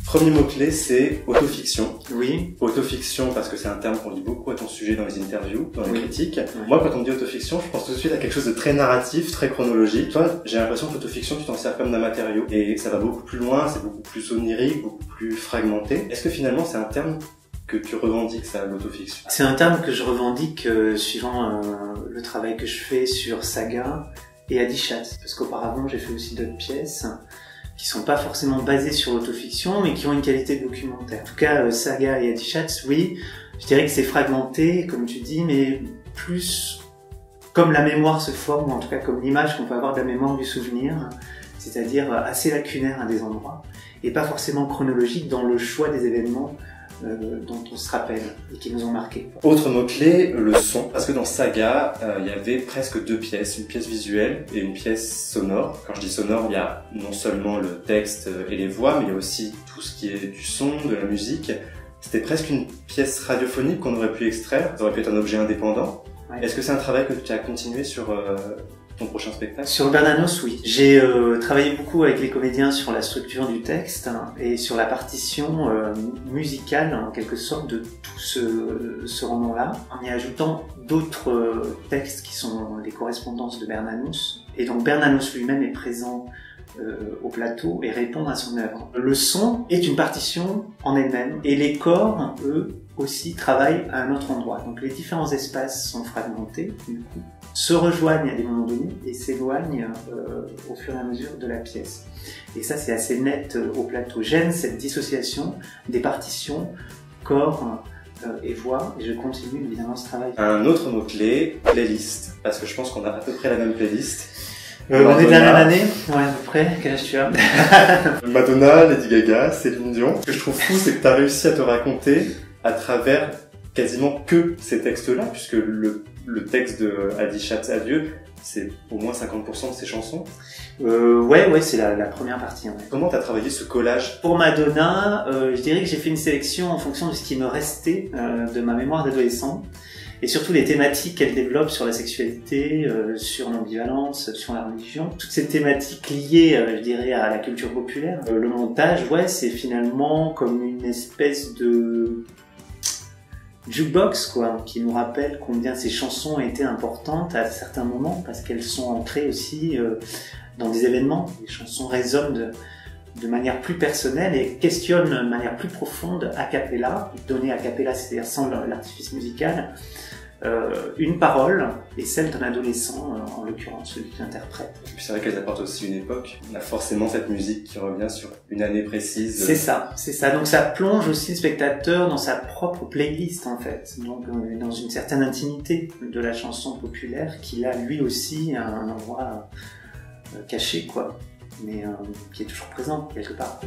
Premier mot-clé, c'est autofiction. Oui. Autofiction, parce que c'est un terme qu'on dit beaucoup à ton sujet dans les interviews, dans les critiques. Oui. Moi, quand on me dit autofiction, je pense tout de suite à quelque chose de très narratif, très chronologique. Toi, j'ai l'impression que l'autofiction, tu t'en sers comme d'un matériau. Et ça va beaucoup plus loin, c'est beaucoup plus onirique, beaucoup plus fragmenté. Est-ce que finalement, c'est un terme que tu revendiques, ça, l'autofiction? C'est un terme que je revendique suivant le travail que je fais sur Saga et Adichat. Parce qu'auparavant, j'ai fait aussi d'autres pièces qui sont pas forcément basées sur l'autofiction, mais qui ont une qualité de documentaire. En tout cas, Saga et Adichat, oui, je dirais que c'est fragmenté, comme tu dis, mais plus comme la mémoire se forme, ou en tout cas comme l'image qu'on peut avoir de la mémoire du souvenir, c'est-à-dire assez lacunaire à des endroits, et pas forcément chronologique dans le choix des événements dont on se rappelle et qui nous ont marqué. Autre mot-clé, le son. Parce que dans Saga, il y avait presque deux pièces, une pièce visuelle et une pièce sonore. Quand je dis sonore, il y a non seulement le texte et les voix, mais il y a aussi tout ce qui est du son, de la musique. C'était presque une pièce radiophonique qu'on aurait pu extraire. Ça aurait pu être un objet indépendant. Ouais. Est-ce que c'est un travail que tu as continué sur ton prochain spectacle? Sur Bernanos, oui. J'ai travaillé beaucoup avec les comédiens sur la structure du texte et sur la partition musicale, en quelque sorte, de tout ce roman-là, en y ajoutant d'autres textes qui sont les correspondances de Bernanos. Et donc Bernanos lui-même est présent au plateau et répond à son œuvre. Le son est une partition en elle-même et les corps, eux, aussi travaillent à un autre endroit. Donc les différents espaces sont fragmentés, du coup, se rejoignent à des moments donnés et s'éloignent au fur et à mesure de la pièce. Et ça, c'est assez net au plateau. J'aime cette dissociation des partitions, corps et voix, et je continue évidemment ce travail. Un autre mot-clé, playlist, parce que je pense qu'on a à peu près la même playlist. On est de la même année? Ouais, à peu près. Quel âge tu as? Madonna, Lady Gaga, Céline Dion. Ce que je trouve fou, c'est que tu as réussi à te raconter à travers quasiment que ces textes-là, puisque le texte de Adichat Adieu, c'est au moins 50% de ses chansons. Ouais, c'est la première partie. Ouais. Comment tu as travaillé ce collage? Pour Madonna, je dirais que j'ai fait une sélection en fonction de ce qui me restait de ma mémoire d'adolescent. Et surtout les thématiques qu'elle développe sur la sexualité, sur l'ambivalence, sur la religion. Toutes ces thématiques liées, je dirais, à la culture populaire. Le montage, ouais, c'est finalement comme une espèce de jukebox, quoi, qui nous rappelle combien ces chansons étaient importantes à certains moments, parce qu'elles sont ancrées aussi dans des événements. Les chansons résonnent de manière plus personnelle et questionnent de manière plus profonde a cappella, donnée a cappella, c'est-à-dire sans l'artifice musical, une parole, et celle d'un adolescent, en l'occurrence celui qui l'interprète. Et puis c'est vrai qu'elles apportent aussi une époque. On a forcément cette musique qui revient sur une année précise. C'est ça. Donc ça plonge aussi le spectateur dans sa propre playlist en fait. Donc dans une certaine intimité de la chanson populaire qu'il a lui aussi à un endroit caché, quoi, mais qui est toujours présent quelque part.